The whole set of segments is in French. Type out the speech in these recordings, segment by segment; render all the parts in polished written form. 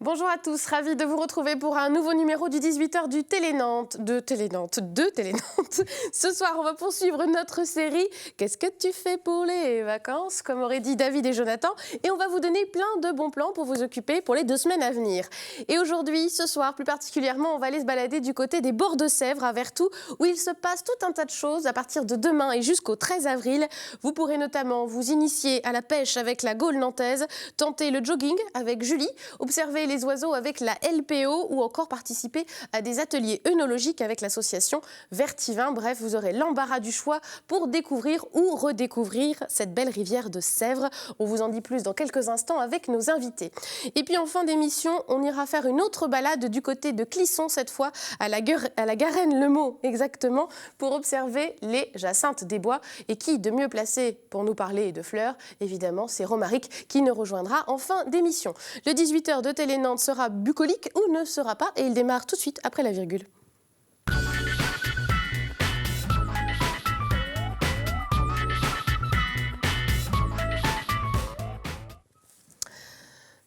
Bonjour à tous, ravi de vous retrouver pour un nouveau numéro du 18h du Télénantes. De Télénantes. Ce soir, on va poursuivre notre série « Qu'est-ce que tu fais pour les vacances ?» comme auraient dit David et Jonathan. Et on va vous donner plein de bons plans pour vous occuper pour les 2 semaines à venir. Et aujourd'hui, ce soir, plus particulièrement, on va aller se balader du côté des bords de Sèvres à Vertou, où il se passe tout un tas de choses à partir de demain et jusqu'au 13 avril. Vous pourrez notamment vous initier à la pêche avec la Gaule nantaise, tenter le jogging avec Julie, observer les oiseaux avec la LPO ou encore participer à des ateliers œnologiques avec l'association Vertivin. Bref, vous aurez l'embarras du choix pour découvrir ou redécouvrir cette belle rivière de Sèvres. On vous en dit plus dans quelques instants avec nos invités. Et puis en fin d'émission, on ira faire une autre balade du côté de Clisson, cette fois à la Garenne-le-Maux exactement, pour observer les jacinthes des bois. Et qui de mieux placé pour nous parler de fleurs? Évidemment, c'est Romaric qui nous rejoindra en fin d'émission. Le 18h de Télénantes sera bucolique ou ne sera pas, et il démarre tout de suite après la virgule.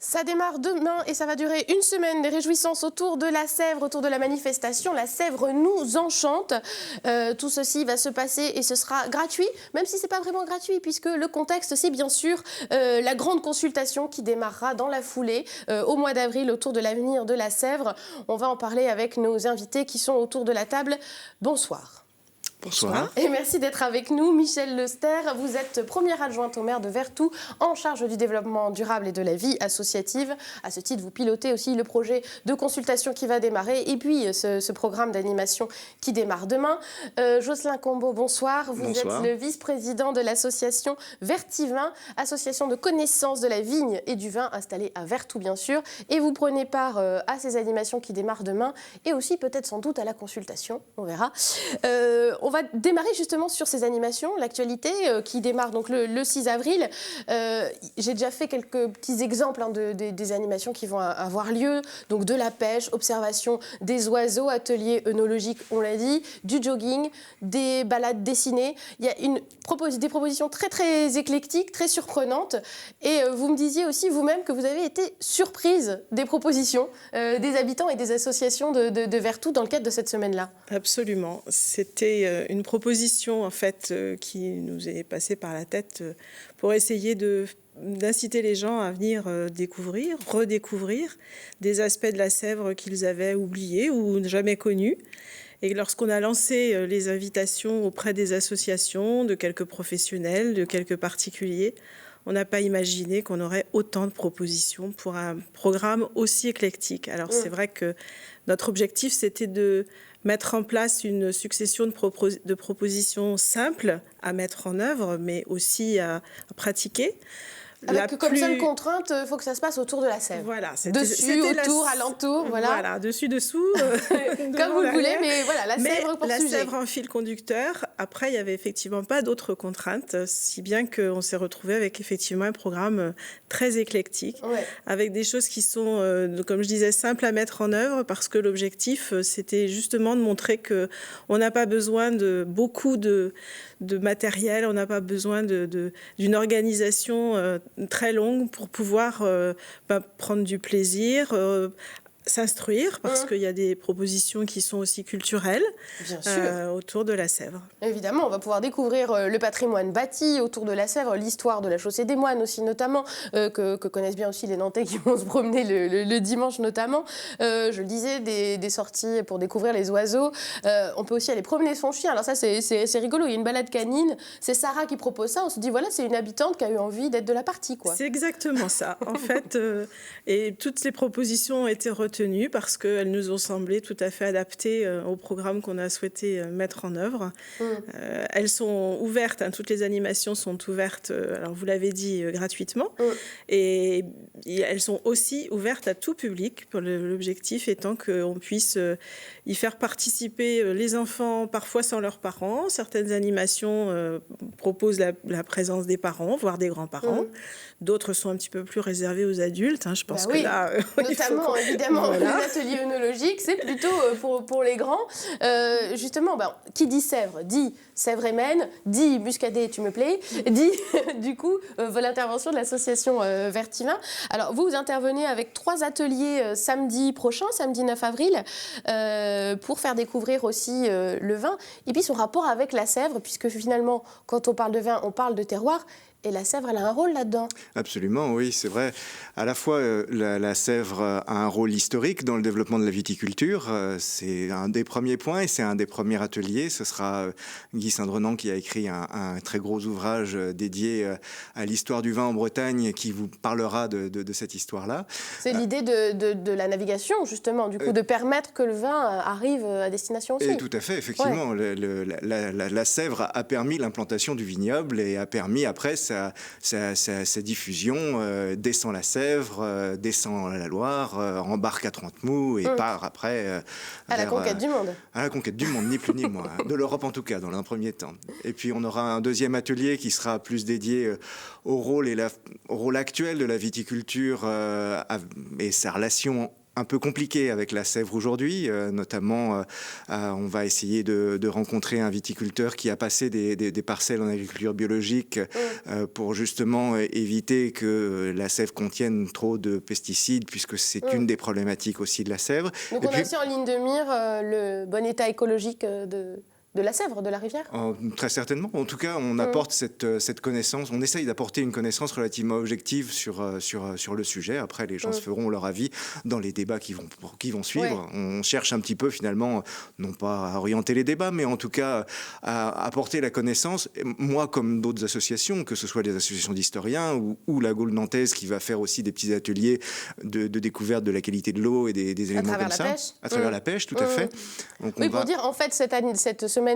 Ça démarre demain et ça va durer une semaine. Des réjouissances autour de la Sèvre, autour de la manifestation. La Sèvre nous enchante. Tout ceci va se passer et ce sera gratuit, même si ce n'est pas vraiment gratuit, puisque le contexte, c'est bien sûr la grande consultation qui démarrera dans la foulée au mois d'avril autour de l'avenir de la Sèvre. On va en parler avec nos invités qui sont autour de la table. Bonsoir. Bonsoir. Et merci d'être avec nous. Michel Lester, vous êtes première adjointe au maire de Vertou en charge du développement durable et de la vie associative. À ce titre, vous pilotez aussi le projet de consultation qui va démarrer et puis ce programme d'animation qui démarre demain. Jocelyn Combeau, bonsoir. Vous êtes le vice-président de l'association Vertivin, association de connaissance de la vigne et du vin installée à Vertou, bien sûr. Et vous prenez part à ces animations qui démarrent demain et aussi peut-être sans doute à la consultation. On verra. On va démarrer justement sur ces animations, l'actualité qui démarre donc le 6 avril. J'ai déjà fait quelques petits exemples des animations qui vont avoir lieu. Donc de la pêche, observation des oiseaux, ateliers œnologiques, on l'a dit, du jogging, des balades dessinées. Il y a des propositions très très éclectiques, très surprenantes. Et vous me disiez aussi vous-même que vous avez été surprise des propositions des habitants et des associations de Vertou dans le cadre de cette semaine-là. Absolument. C'était une proposition en fait qui nous est passée par la tête pour essayer d'inciter les gens à venir redécouvrir des aspects de la Sèvre qu'ils avaient oubliés ou jamais connus. Et lorsqu'on a lancé les invitations auprès des associations, de quelques professionnels, de quelques particuliers, on n'a pas imaginé qu'on aurait autant de propositions pour un programme aussi éclectique. Alors c'est vrai que notre objectif, c'était de mettre en place une succession de propositions simples à mettre en œuvre, mais aussi à pratiquer. Avec comme seule contrainte, il faut que ça se passe autour de la Sèvre. Voilà, dessus, autour, alentour, voilà, dessus, dessous. Comme vous le voulez, mais voilà, la Sèvre pour sujet. La Sèvre en fil conducteur. Après, il n'y avait effectivement pas d'autres contraintes, si bien qu'on s'est retrouvé avec effectivement un programme très éclectique, avec des choses qui sont, comme je disais, simples à mettre en œuvre, parce que l'objectif, c'était justement de montrer qu'on n'a pas besoin de beaucoup de matériel, on n'a pas besoin d'une organisation très longue pour pouvoir prendre du plaisir, s'instruire, parce qu'il y a des propositions qui sont aussi culturelles autour de la Sèvre. Évidemment, on va pouvoir découvrir le patrimoine bâti autour de la Sèvre, l'histoire de la chaussée des moines aussi notamment, que connaissent bien aussi les Nantais qui vont se promener le dimanche notamment. Je le disais, des sorties pour découvrir les oiseaux. On peut aussi aller promener son chien. Alors ça, c'est rigolo, il y a une balade canine. C'est Sarah qui propose ça. On se dit, voilà, c'est une habitante qui a eu envie d'être de la partie, quoi. C'est exactement ça, en fait. Et toutes les propositions ont été retenues parce qu'elles nous ont semblé tout à fait adaptées au programme qu'on a souhaité mettre en œuvre. Elles sont ouvertes, toutes les animations sont ouvertes, alors vous l'avez dit, gratuitement. Et elles sont aussi ouvertes à tout public, l'objectif étant qu'on puisse y faire participer les enfants, parfois sans leurs parents. Certaines animations proposent la présence des parents, voire des grands-parents. D'autres sont un petit peu plus réservées aux adultes. Je pense que là... Notamment, évidemment, les ateliers œnologiques, c'est plutôt pour les grands. Justement, qui dit Sèvres dit Sèvres et Maine, dit Muscadet, tu me plais, dit du coup l'intervention de l'association Vertivin. Alors vous intervenez avec 3 ateliers samedi prochain, samedi 9 avril, pour faire découvrir aussi le vin et puis son rapport avec la Sèvre, puisque finalement, quand on parle de vin, on parle de terroir. Et la Sèvre, elle a un rôle là-dedans. Absolument, oui, c'est vrai. À la fois, la Sèvre a un rôle historique dans le développement de la viticulture. C'est un des premiers points et c'est un des premiers ateliers. Ce sera Guy Saint-Drenant qui a écrit un très gros ouvrage dédié à l'histoire du vin en Bretagne qui vous parlera de cette histoire-là. C'est l'idée de la navigation, justement, du coup, de permettre que le vin arrive à destination aussi. Et tout à fait, effectivement. Ouais. La Sèvre a permis l'implantation du vignoble et a permis après sa diffusion, descend la Sèvre, descend la Loire, embarque à Trentemou et part après à la conquête du monde. À la conquête du monde, ni plus ni moins. De l'Europe en tout cas, dans un premier temps. Et puis on aura un deuxième atelier qui sera plus dédié au rôle actuel de la viticulture et sa relation un peu compliqué avec la Sèvre aujourd'hui, notamment on va essayer de rencontrer un viticulteur qui a passé des parcelles en agriculture biologique pour justement éviter que la Sèvre contienne trop de pesticides, puisque c'est une des problématiques aussi de la Sèvre. Donc on a aussi en ligne de mire le bon état écologique de la Sèvre, de la rivière. Très certainement. En tout cas, on apporte cette connaissance, on essaye d'apporter une connaissance relativement objective sur le sujet. Après, les gens se feront leur avis dans les débats qui vont suivre. On cherche un petit peu, finalement, non pas à orienter les débats, mais en tout cas à apporter la connaissance. Moi, comme d'autres associations, que ce soit des associations d'historiens ou la Gaule nantaise qui va faire aussi des petits ateliers de découverte de la qualité de l'eau et des éléments comme ça. À travers la pêche, tout à fait. Donc, pour dire, en fait, cette semaine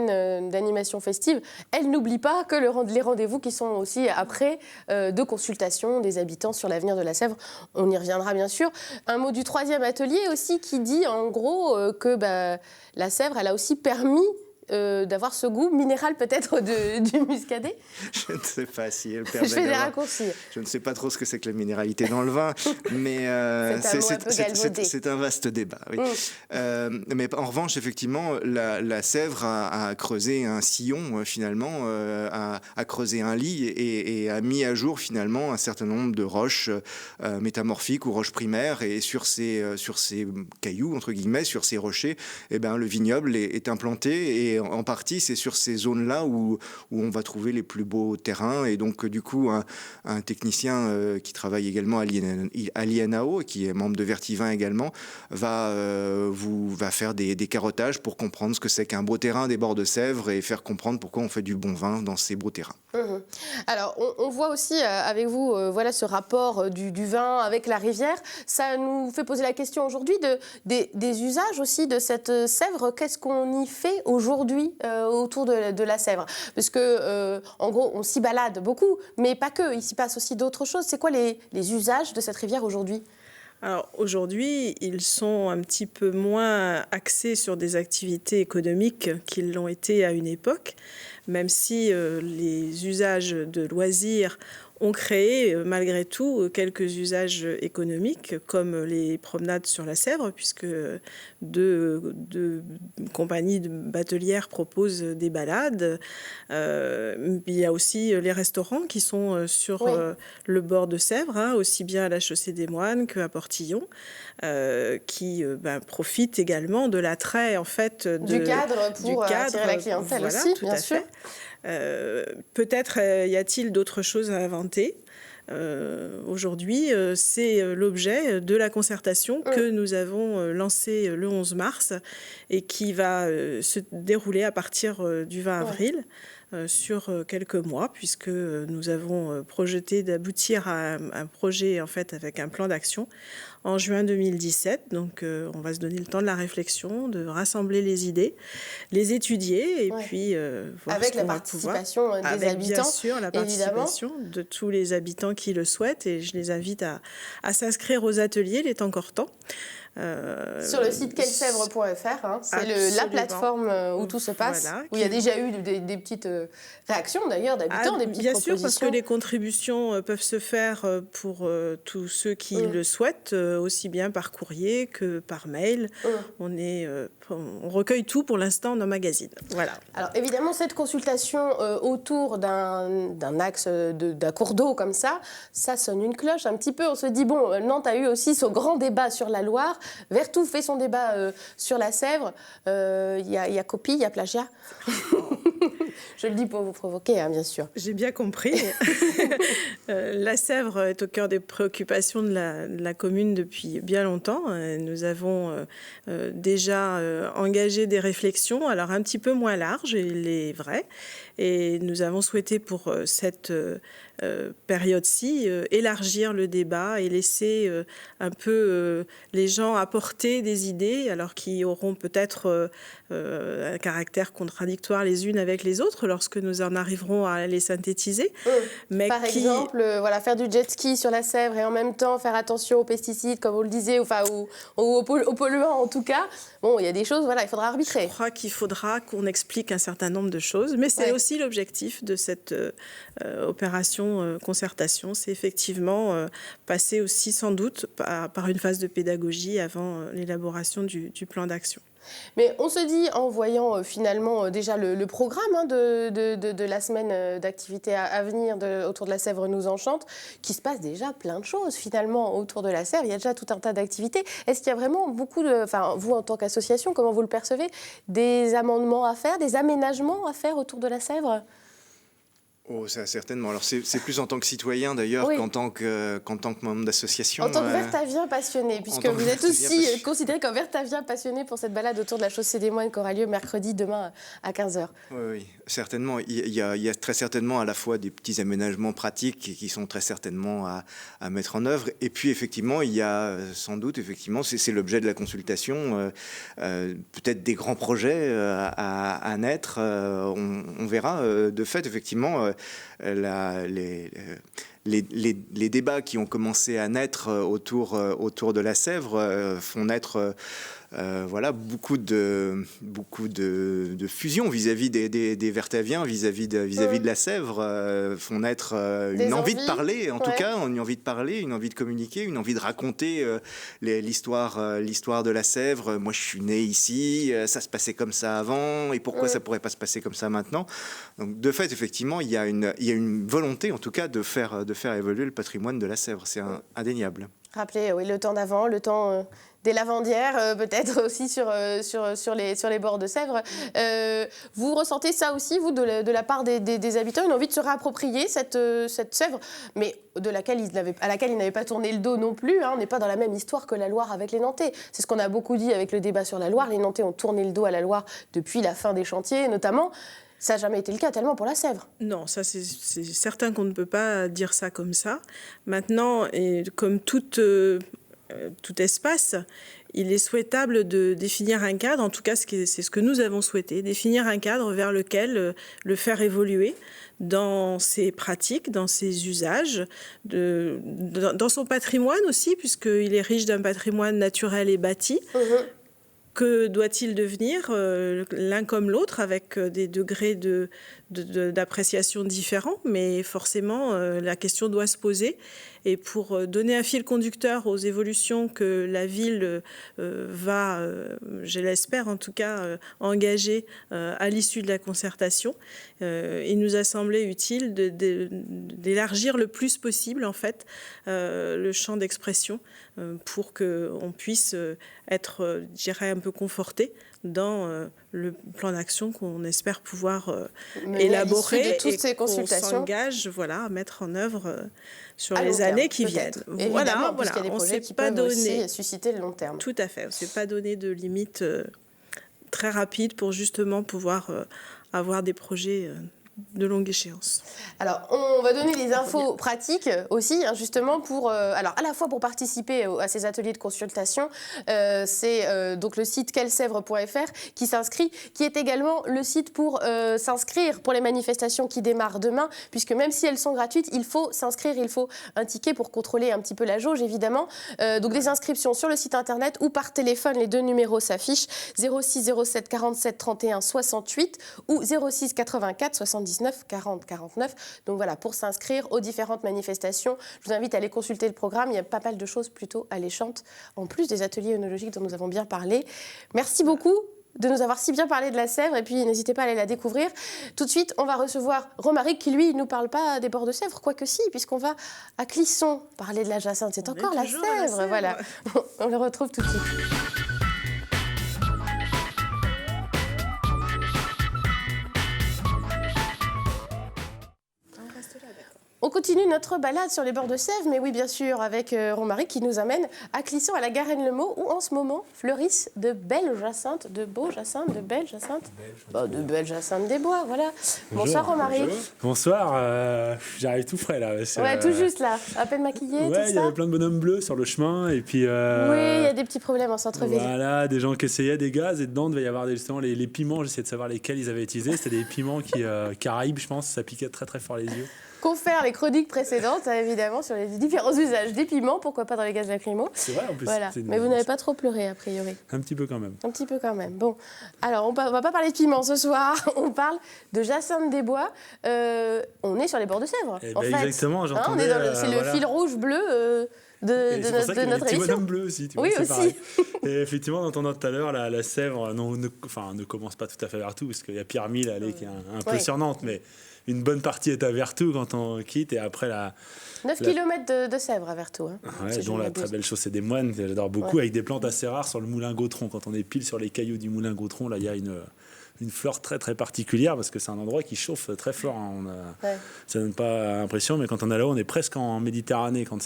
d'animation festive, elle n'oublie pas que les rendez-vous qui sont aussi après de consultation des habitants sur l'avenir de la Sèvre. On y reviendra bien sûr. Un mot du 3e atelier aussi qui dit en gros que la Sèvre, elle a aussi permis d'avoir ce goût minéral peut-être du muscadet. Je ne sais pas si elle permet. Je fais des raccourcis. Je ne sais pas trop ce que c'est que la minéralité dans le vin, mais c'est un vaste débat. Oui. Mais en revanche, effectivement, la Sèvre a creusé un sillon finalement, a creusé un lit et a mis à jour finalement un certain nombre de roches métamorphiques ou roches primaires, et sur ces cailloux entre guillemets, sur ces rochers, le vignoble est implanté. Et en partie, c'est sur ces zones-là où on va trouver les plus beaux terrains. Et donc, du coup, un technicien qui travaille également à l'INAO, qui est membre de Vertivin également, va faire des carottages pour comprendre ce que c'est qu'un beau terrain des bords de Sèvres et faire comprendre pourquoi on fait du bon vin dans ces beaux terrains. Alors, on voit aussi avec vous ce rapport du vin avec la rivière. Ça nous fait poser la question aujourd'hui des usages aussi de cette Sèvre. Qu'est-ce qu'on y fait aujourd'hui autour de la Sèvre? Parce que, en gros, on s'y balade beaucoup, mais pas que. Il s'y passe aussi d'autres choses. C'est quoi les usages de cette rivière aujourd'hui? Alors aujourd'hui, ils sont un petit peu moins axés sur des activités économiques qu'ils l'ont été à une époque, même si les usages de loisirs ont créé malgré tout quelques usages économiques, comme les promenades sur la Sèvre, puisque deux compagnies batelières proposent des balades. Il y a aussi les restaurants qui sont sur le bord de Sèvre, aussi bien à la Chaussée des Moines qu'à Portillon, qui profitent également de l'attrait en fait du cadre pour attirer la clientèle aussi, bien sûr. Peut-être y a-t-il d'autres choses à inventer. Aujourd'hui, c'est l'objet de la concertation que nous avons lancée le 11 mars et qui va se dérouler à partir du 20 avril. Sur quelques mois, puisque nous avons projeté d'aboutir à un projet en fait avec un plan d'action en juin 2017. Donc on va se donner le temps de la réflexion, de rassembler les idées, les étudier et puis voir avec ce la qu'on va participation pouvoir, des avec habitants, bien sûr la participation de tous les habitants qui le souhaitent, et je les invite à s'inscrire aux ateliers, il est encore temps. Sur le site quelsèvres.fr, hein, c'est la plateforme où tout se passe, voilà, où il y a déjà eu des petites réactions d'ailleurs d'habitants, des petites bien propositions. Bien sûr, parce que les contributions peuvent se faire pour tous ceux qui le souhaitent, aussi bien par courrier que par mail. On recueille tout pour l'instant dans Magazine. Voilà. Alors évidemment, cette consultation autour d'un axe, d'un cours d'eau comme ça sonne une cloche un petit peu. On se dit, bon, Nantes a eu aussi ce grand débat sur la Loire. Vertou fait son débat sur la Sèvre. Il y a copie, il y a plagiat. Je le dis pour vous provoquer, hein, bien sûr. J'ai bien compris. La Sèvre est au cœur des préoccupations de la commune depuis bien longtemps. Nous avons déjà engagé des réflexions, alors un petit peu moins larges, il est vrai. Et nous avons souhaité pour cette période-ci élargir le débat et laisser un peu les gens apporter des idées, alors qui auront peut-être un caractère contradictoire les unes avec les autres lorsque nous en arriverons à les synthétiser. Mais par exemple, faire du jet ski sur la Sèvre et en même temps faire attention aux pesticides, comme vous le disiez, ou aux polluants en tout cas. Bon, il y a des choses, il faudra arbitrer. Je crois qu'il faudra qu'on explique un certain nombre de choses, mais c'est aussi l'objectif de cette opération concertation, c'est effectivement passer aussi sans doute par une phase de pédagogie avant l'élaboration du plan d'action. Mais on se dit, en voyant finalement déjà le programme de la semaine d'activités à venir autour de la Sèvre nous enchante, qu'il se passe déjà plein de choses finalement autour de la Sèvre. Il y a déjà tout un tas d'activités. Est-ce qu'il y a vraiment beaucoup vous en tant qu'association, comment vous le percevez, des amendements à faire, des aménagements à faire autour de la Sèvre ? Oh, ça, certainement. Alors, c'est plus en tant que citoyen, d'ailleurs, qu'en tant que membre d'association. En tant que Vertavien passionné, puisque vous êtes aussi considéré comme Vertavien passionné pour cette balade autour de la chaussée des Moines qui aura lieu mercredi, demain, à 15h. Oui, certainement. Il y a très certainement à la fois des petits aménagements pratiques qui sont très certainement à mettre en œuvre. Et puis, effectivement, il y a sans doute, c'est l'objet de la consultation, peut-être des grands projets à naître. On verra. De fait, effectivement, les débats qui ont commencé à naître autour de la Sèvre font naître beaucoup de fusion vis-à-vis des Vertaviens, vis-à-vis de la Sèvre, font naître une envie de parler, en tout cas, une envie de parler, une envie de communiquer, une envie de raconter l'histoire de la Sèvre. Moi, je suis né ici, ça se passait comme ça avant, et pourquoi ça pourrait pas se passer comme ça maintenant? Donc, de fait, effectivement, il y a une volonté, en tout cas, de faire évoluer le patrimoine de la Sèvre. C'est indéniable. Rappelez, le temps d'avant, le temps des lavandières, peut-être aussi sur les bords de Sèvre. Vous ressentez ça aussi, vous, de la part des habitants, une envie de se réapproprier cette Sèvre, mais à laquelle ils n'avaient pas tourné le dos non plus. On n'est pas dans la même histoire que la Loire avec les Nantais. C'est ce qu'on a beaucoup dit avec le débat sur la Loire. Les Nantais ont tourné le dos à la Loire depuis la fin des chantiers, notamment. Ça n'a jamais été le cas tellement pour la Sèvre. Non, ça c'est certain qu'on ne peut pas dire ça comme ça. Maintenant, et comme tout espace, il est souhaitable de définir un cadre, en tout cas c'est ce que nous avons souhaité, définir un cadre vers lequel le faire évoluer dans ses pratiques, dans ses usages, dans son patrimoine aussi, puisqu'il est riche d'un patrimoine naturel et bâti. Que doit-il devenir l'un comme l'autre, avec des degrés d'appréciation différents, mais forcément la question doit se poser. Et pour donner un fil conducteur aux évolutions que la ville va, je l'espère en tout cas, engager à l'issue de la concertation, il nous a semblé utile d'élargir le plus possible en fait le champ d'expression pour qu'on puisse être, je dirais, un peu conforté dans le plan d'action qu'on espère pouvoir élaborer et qu'on s'engage à mettre en œuvre sur les années qui viennent. Voilà, il y a des projets qui peuvent aussi susciter le long terme. Tout à fait. On ne s'est pas donné de limite très rapide pour justement pouvoir avoir des projets de longue échéance. Alors, on va donner des infos pratiques aussi, justement, pour, alors, à la fois pour participer à ces ateliers de consultation. C'est donc le site quelsèvres.fr qui s'inscrit, qui est également le site pour s'inscrire pour les manifestations qui démarrent demain, puisque même si elles sont gratuites, il faut s'inscrire, il faut un ticket pour contrôler un petit peu la jauge, évidemment. Donc, des inscriptions sur le site internet ou par téléphone, les 2 numéros s'affichent, 06 07 47 31 68 ou 06 84 79 40 49. Donc voilà, pour s'inscrire aux différentes manifestations, je vous invite à aller consulter le programme. Il y a pas mal de choses plutôt alléchantes, en plus des ateliers œnologiques dont nous avons bien parlé. Merci beaucoup de nous avoir si bien parlé de la Sèvre, et puis n'hésitez pas à aller la découvrir. Tout de suite, on va recevoir Romaric qui, lui, ne nous parle pas des bords de Sèvre, quoique si, puisqu'on va à Clisson parler de la Jacinthe. C'est encore la Sèvre, voilà. On le retrouve tout de suite. On continue notre balade sur les bords de Sèvre, mais oui, bien sûr, avec Romaric qui nous amène à Clisson, à la Garenne-le-Maux, où en ce moment fleurissent de belles jacinthes, de beaux jacinthes, de belles jacinthes, de belles jacinthes des bois, voilà. Bonsoir Romaric. Bonsoir, j'arrive tout frais là. Ouais, tout juste là, à peine maquillé, tout ça. Ouais, il y avait plein de bonhommes bleus sur le chemin, et puis... Oui, il y a des petits problèmes en centre-ville. Voilà, des gens qui essayaient des gaz, et dedans, il devait y avoir justement les piments, j'essayais de savoir lesquels ils avaient utilisés, c'était des piments Caraïbes, je pense, ça piquait très très fort les yeux. Confère les chroniques précédentes, évidemment, sur les différents usages des piments, pourquoi pas dans les gaz lacrymaux. C'est vrai, en plus. Voilà. Mais vous n'avez pas trop pleuré, a priori. Un petit peu quand même. Un petit peu quand même. Bon, alors, on va pas parler de piments ce soir, on parle de Jacinthe des Bois. On est sur les bords de Sèvre, en fait. Exactement, j'entendais... C'est le fil rouge bleu de notre émission. Bonhomme bleu aussi, tu vois, oui, c'est aussi. Pareil. Et effectivement, en entendant tout à l'heure, la Sèvre ne commence pas tout à fait vers tout, parce qu'il y a Pierre-Mille, qui est un peu sur Nantes, mais... Une bonne partie est à Vertou quand on quitte, et après 9 km de Sèvres à Vertou. Hein, ouais, dont la très belle chaussée des Moines, que j'adore beaucoup, avec des plantes assez rares sur le moulin Gautron. Quand on est pile sur les cailloux du moulin Gautron, là, il y a une fleur très très particulière, parce que c'est un endroit qui chauffe très fort. Hein. Ça donne pas l'impression, mais quand on est là-haut, on est presque en Méditerranée quand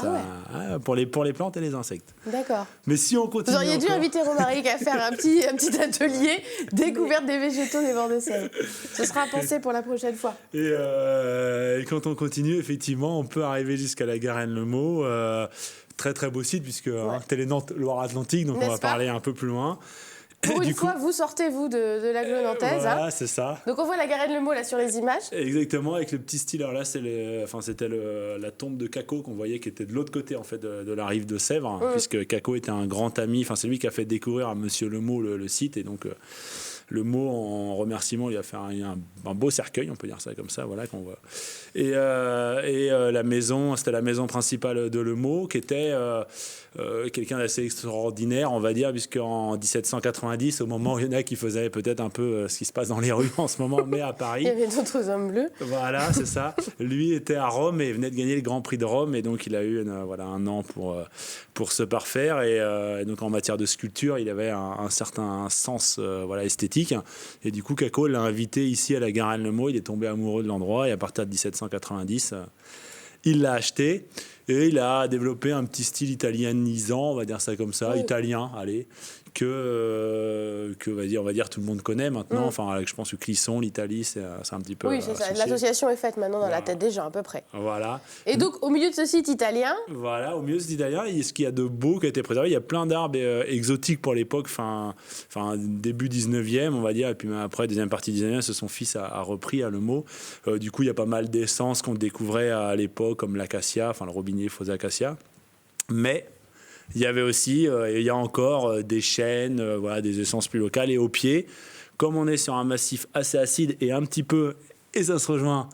pour les plantes et les insectes. D'accord. Mais si on continue, vous auriez dû inviter Romaric à faire un petit atelier découverte des végétaux des bords de Sèvre. Ce sera à penser pour la prochaine fois. Et quand on continue, effectivement, on peut arriver jusqu'à la Garenne-le-Maux. Très très beau site, puisque Télénantes Loire-Atlantique, donc on va parler un peu plus loin. Pour une fois, vous sortez, vous, de l'agglo nantaise. Voilà, c'est ça. Donc on voit la Garenne-le-Maux là sur les images. Exactement, avec le petit style. Alors là, c'était la tombe de Caco qu'on voyait, qui était de l'autre côté en fait de la rive de Sèvres, puisque Caco était un grand ami. Enfin, c'est lui qui a fait découvrir à Monsieur Lemaux le site, et donc le mot en remerciement lui a fait un beau cercueil, on peut dire ça comme ça, voilà qu'on voit. Et la maison, c'était la maison principale de Lemaux, qui était quelqu'un d'assez extraordinaire, on va dire, puisqu'en 1790, au moment où il y en a qui faisaient peut-être un peu ce qui se passe dans les rues en ce moment, mais à Paris. Il y avait d'autres hommes bleus. Voilà, c'est ça. Lui était à Rome et venait de gagner le Grand Prix de Rome, et donc il a eu un an pour se parfaire. Et donc en matière de sculpture, il avait un certain sens esthétique. Et du coup, Caco l'a invité ici à la Garenne-le-Maux. Il est tombé amoureux de l'endroit, et à partir de 1790, il l'a acheté. Et il a développé un petit style italianisant, on va dire ça comme ça, italien, allez, que on va dire tout le monde connaît maintenant. Enfin, je pense que Clisson, l'Italie, c'est un petit peu... Oui, c'est ça. L'association est faite maintenant dans la tête des gens, à peu près. Voilà. Et donc, au milieu de ce site italien... Voilà, au milieu de ce site italien, ce qu'il y a de beau qui a été préservé, il y a plein d'arbres exotiques pour l'époque, début 19e, on va dire, et puis même après, deuxième partie 19e, son fils a repris à Lemaux. Du coup, il y a pas mal d'essences qu'on découvrait à l'époque, comme l'acacia, le robinier faux acacia. Mais... il y avait aussi, il y a encore des chênes, des essences plus locales. Et au pied, comme on est sur un massif assez acide et un petit peu, et ça se rejoint,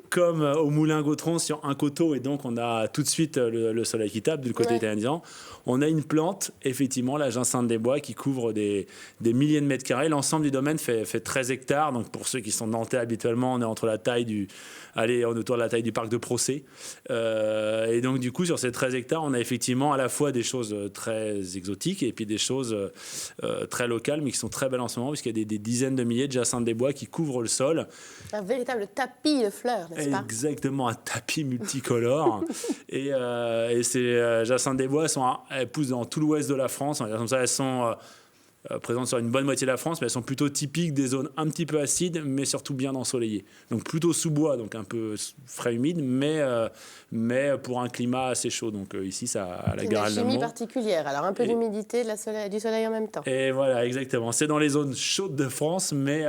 comme au Moulin Gautron sur un coteau, et donc on a tout de suite le sol équitable du côté italien. On a une plante, effectivement, la Jacinthe des Bois, qui couvre des milliers de mètres carrés. L'ensemble du domaine fait 13 hectares. Donc pour ceux qui sont nantais habituellement, on est autour de la taille du parc de Procé. Et donc du coup, sur ces 13 hectares, on a effectivement à la fois des choses très exotiques et puis des choses très locales, mais qui sont très belles en ce moment, puisqu'il y a des dizaines de milliers de Jacinthe des Bois qui couvrent le sol. Un véritable tapis de fleurs, n'est-ce pas ? Exactement, un tapis multicolore. et ces Jacinthe des Bois elles poussent dans tout l'ouest de la France. Comme ça, elles sont présentes sur une bonne moitié de la France, mais elles sont plutôt typiques des zones un petit peu acides, mais surtout bien ensoleillées. Donc plutôt sous-bois, donc un peu frais humide, mais pour un climat assez chaud. Donc ici, ça à la Garenne de Meaux. Une chimie particulière, alors un peu d'humidité, du soleil en même temps. Et voilà, exactement. C'est dans les zones chaudes de France, mais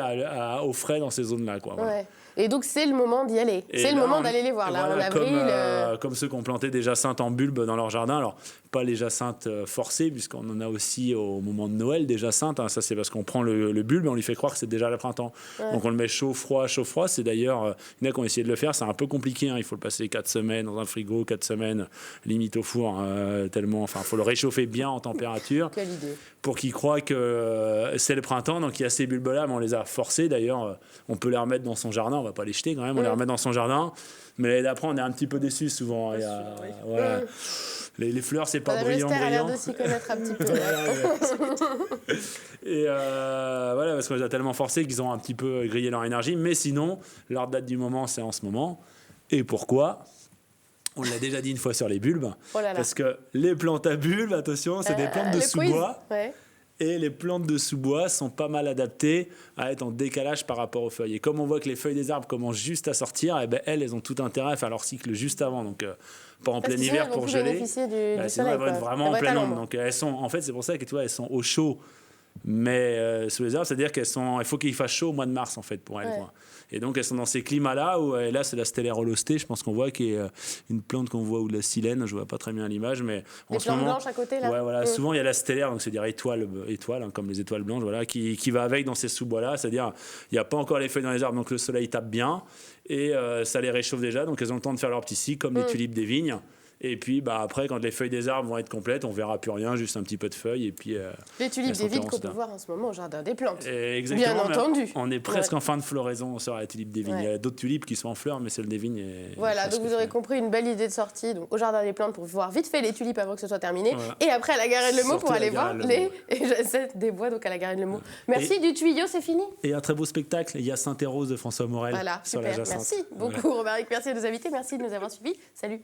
au frais dans ces zones-là, quoi. Voilà. Ouais. Et donc, c'est le moment d'y aller. C'est le moment d'aller les voir, là, voilà, en avril. Comme ceux qui ont planté des jacinthes en bulbe dans leur jardin. Alors, pas les jacinthes forcées, puisqu'on en a aussi au moment de Noël, des jacinthes. Hein. Ça, c'est parce qu'on prend le bulbe et on lui fait croire que c'est déjà le printemps. Ouais. Donc, on le met chaud, froid. C'est d'ailleurs, il y en a qui ont essayé de le faire. C'est un peu compliqué. Hein. Il faut le passer 4 semaines dans un frigo, 4 semaines limite au four, tellement. Enfin, il faut le réchauffer bien en température. Quelle idée. Pour qu'ils croient que c'est le printemps. Donc, il y a ces bulbes-là, mais on les a forcés. D'ailleurs, on peut les remettre dans son jardin. On ne va pas les jeter quand même. On les remet dans son jardin. Mais l'année d'après, on est un petit peu déçus souvent. Voilà. Les fleurs, c'est pas brillant. Madame Lester a l'air de s'y connaître un petit peu. Et voilà, parce qu'on les a tellement forcés qu'ils ont un petit peu grillé leur énergie. Mais sinon, leur date du moment, c'est en ce moment. Et pourquoi ? On l'a déjà dit une fois sur les bulbes. Oh là là. Parce que les plantes à bulbes, attention, c'est des plantes de sous-bois. Ouais. Et les plantes de sous-bois sont pas mal adaptées à être en décalage par rapport aux feuilles. Et comme on voit que les feuilles des arbres commencent juste à sortir, et ben elles ont tout intérêt à faire leur cycle juste avant. Donc, pas en plein hiver pour geler. Du sinon, soleil, elles vont être vraiment en pleine ombre. Donc, elles sont, en fait, c'est pour ça que tu vois, elles sont au chaud, mais sous les arbres. C'est-à-dire il faut qu'il fasse chaud au mois de mars, en fait, pour elles. Ouais. Quoi. Et donc, elles sont dans ces climats-là, où là, c'est la stellaire holostée, je pense qu'on voit, qui est une plante qu'on voit, ou de la silène, je ne vois pas très bien l'image, mais en ce moment... Les plantes blanches à côté, là. Ouais, voilà. Souvent, il y a la stellaire, donc c'est-à-dire étoile hein, comme les étoiles blanches, voilà, qui va avec dans ces sous-bois-là, c'est-à-dire, il n'y a pas encore les feuilles dans les arbres, donc le soleil tape bien, et ça les réchauffe déjà, donc elles ont le temps de faire leur petit cycle, comme les tulipes des vignes. Et puis après, quand les feuilles des arbres vont être complètes, on verra plus rien, juste un petit peu de feuilles. Et puis, les tulipes des vignes qu'on peut voir en ce moment au Jardin des Plantes. Exactement. Bien entendu. On est presque en fin de floraison sur la tulipe des vignes. Ouais. Il y a d'autres tulipes qui sont en fleurs, mais celle des vignes est... Voilà, donc vous aurez compris une belle idée de sortie donc, au Jardin des Plantes pour voir vite fait les tulipes avant que ce soit terminé. Voilà. Et après à la Garenne-le-Maux pour aller voir les jacinthes des bois donc à la Garenne-le-Maux. Merci du tuyau, c'est fini. Et un très beau spectacle, il y a Sainte-Rose de François Morel sur la jacinthe. Merci beaucoup Romaric, merci de nous inviter, merci de nous avoir suivis. Salut.